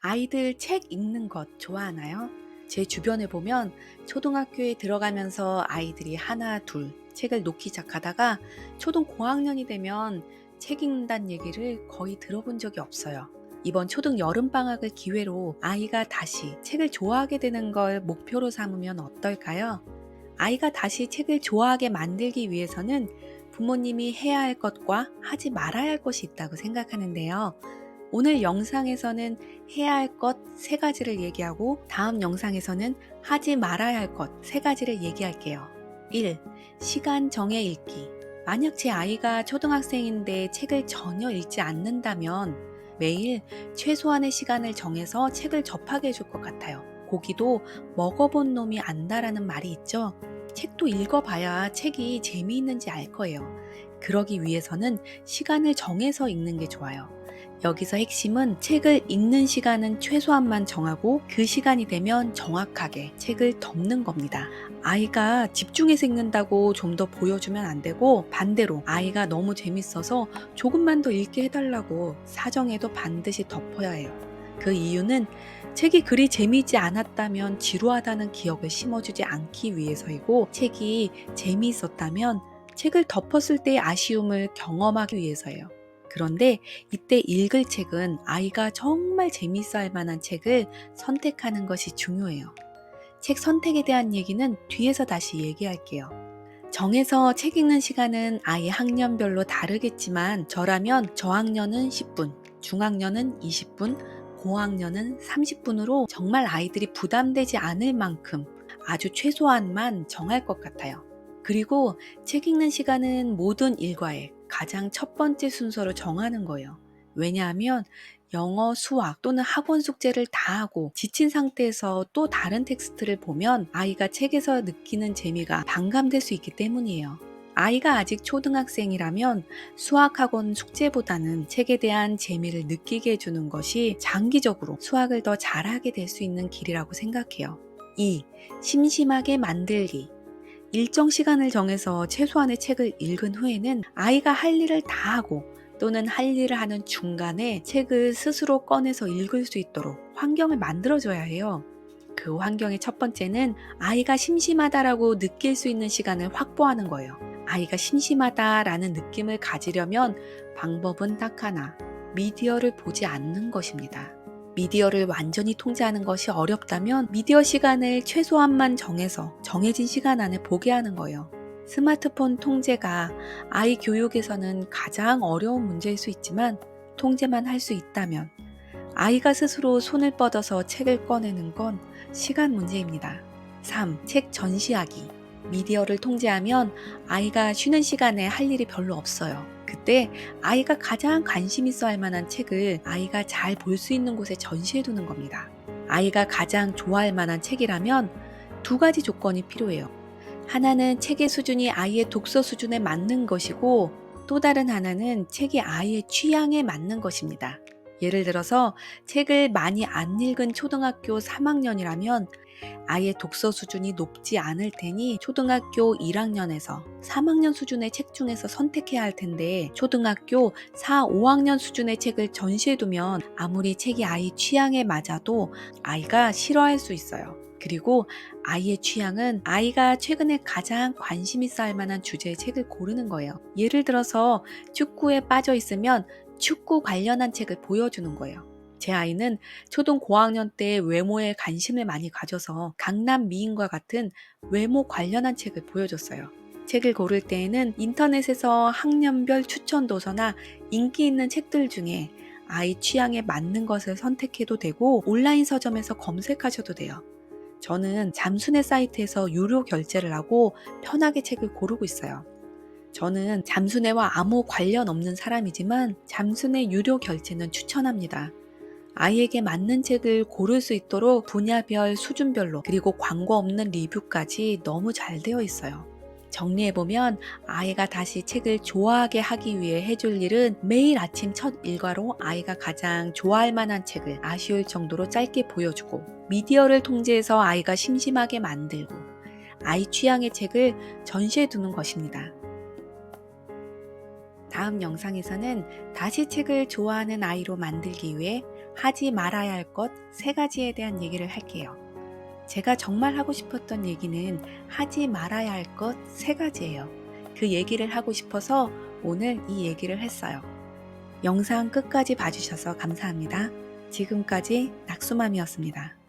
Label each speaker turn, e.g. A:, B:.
A: 아이들 책 읽는 것 좋아하나요? 제 주변에 보면 초등학교에 들어가면서 아이들이 하나, 둘 책을 놓기 시작하다가 초등 고학년이 되면 책 읽는다는 얘기를 거의 들어본 적이 없어요. 이번 초등 여름방학을 기회로 아이가 다시 책을 좋아하게 되는 걸 목표로 삼으면 어떨까요? 아이가 다시 책을 좋아하게 만들기 위해서는 부모님이 해야 할 것과 하지 말아야 할 것이 있다고 생각하는데요. 오늘 영상에서는 해야 할 것 3가지를 얘기하고 다음 영상에서는 하지 말아야 할 것 3가지를 얘기할게요. 1. 시간 정해 읽기. 만약 제 아이가 초등학생인데 책을 전혀 읽지 않는다면 매일 최소한의 시간을 정해서 책을 접하게 해줄 것 같아요. 고기도 먹어본 놈이 안다라는 말이 있죠. 책도 읽어봐야 책이 재미있는지 알 거예요. 그러기 위해서는 시간을 정해서 읽는 게 좋아요. 여기서 핵심은 책을 읽는 시간은 최소한만 정하고 그 시간이 되면 정확하게 책을 덮는 겁니다. 아이가 집중해서 읽는다고 좀 더 보여주면 안 되고 반대로 아이가 너무 재밌어서 조금만 더 읽게 해달라고 사정해도 반드시 덮어야 해요. 그 이유는 책이 그리 재미있지 않았다면 지루하다는 기억을 심어주지 않기 위해서이고 책이 재미있었다면 책을 덮었을 때의 아쉬움을 경험하기 위해서예요. 그런데 이때 읽을 책은 아이가 정말 재미있어 할 만한 책을 선택하는 것이 중요해요. 책 선택에 대한 얘기는 뒤에서 다시 얘기할게요. 정해서 책 읽는 시간은 아이 학년별로 다르겠지만 저라면 저학년은 10분, 중학년은 20분, 고학년은 30분으로 정말 아이들이 부담되지 않을 만큼 아주 최소한만 정할 것 같아요. 그리고 책 읽는 시간은 모든 일과의 가장 첫 번째 순서로 정하는 거예요. 왜냐하면 영어, 수학 또는 학원 숙제를 다 하고 지친 상태에서 또 다른 텍스트를 보면 아이가 책에서 느끼는 재미가 반감될 수 있기 때문이에요. 아이가 아직 초등학생이라면 수학학원 숙제보다는 책에 대한 재미를 느끼게 해주는 것이 장기적으로 수학을 더 잘하게 될 수 있는 길이라고 생각해요. 2. 심심하게 만들기. 일정 시간을 정해서 최소한의 책을 읽은 후에는 아이가 할 일을 다 하고 또는 할 일을 하는 중간에 책을 스스로 꺼내서 읽을 수 있도록 환경을 만들어줘야 해요. 그 환경의 첫 번째는 아이가 심심하다라고 느낄 수 있는 시간을 확보하는 거예요. 아이가 심심하다라는 느낌을 가지려면 방법은 딱 하나, 미디어를 보지 않는 것입니다. 미디어를 완전히 통제하는 것이 어렵다면 미디어 시간을 최소한만 정해서 정해진 시간 안에 보게 하는 거예요. 스마트폰 통제가 아이 교육에서는 가장 어려운 문제일 수 있지만 통제만 할 수 있다면 아이가 스스로 손을 뻗어서 책을 꺼내는 건 시간 문제입니다. 3. 책 전시하기. 미디어를 통제하면 아이가 쉬는 시간에 할 일이 별로 없어요. 그때 아이가 가장 관심 있어 할 만한 책을 아이가 잘 볼 수 있는 곳에 전시해 두는 겁니다. 아이가 가장 좋아할 만한 책이라면 2가지 조건이 필요해요. 하나는 책의 수준이 아이의 독서 수준에 맞는 것이고 또 다른 하나는 책이 아이의 취향에 맞는 것입니다. 예를 들어서 책을 많이 안 읽은 초등학교 3학년이라면 아이의 독서 수준이 높지 않을 테니 초등학교 1학년에서 3학년 수준의 책 중에서 선택해야 할 텐데 초등학교 4, 5학년 수준의 책을 전시해두면 아무리 책이 아이 취향에 맞아도 아이가 싫어할 수 있어요. 그리고 아이의 취향은 아이가 최근에 가장 관심 있어 할 만한 주제의 책을 고르는 거예요. 예를 들어서 축구에 빠져 있으면 축구 관련한 책을 보여주는 거예요. 제 아이는 초등 고학년 때 외모에 관심을 많이 가져서 강남 미인과 같은 외모 관련한 책을 보여줬어요. 책을 고를 때에는 인터넷에서 학년별 추천 도서나 인기 있는 책들 중에 아이 취향에 맞는 것을 선택해도 되고 온라인 서점에서 검색하셔도 돼요. 저는 잠수내 사이트에서 유료 결제를 하고 편하게 책을 고르고 있어요. 저는 잠수내와 아무 관련 없는 사람이지만 잠수내 유료 결제는 추천합니다. 아이에게 맞는 책을 고를 수 있도록 분야별, 수준별로 그리고 광고 없는 리뷰까지 너무 잘 되어 있어요. 정리해보면 아이가 다시 책을 좋아하게 하기 위해 해줄 일은 매일 아침 첫 일과로 아이가 가장 좋아할 만한 책을 아쉬울 정도로 짧게 보여주고 미디어를 통제해서 아이가 심심하게 만들고 아이 취향의 책을 전시해 두는 것입니다. 다음 영상에서는 다시 책을 좋아하는 아이로 만들기 위해 하지 말아야 할 것 3가지에 대한 얘기를 할게요. 제가 정말 하고 싶었던 얘기는 하지 말아야 할 것 3가지예요. 그 얘기를 하고 싶어서 오늘 이 얘기를 했어요. 영상 끝까지 봐주셔서 감사합니다. 지금까지 낙수맘이었습니다.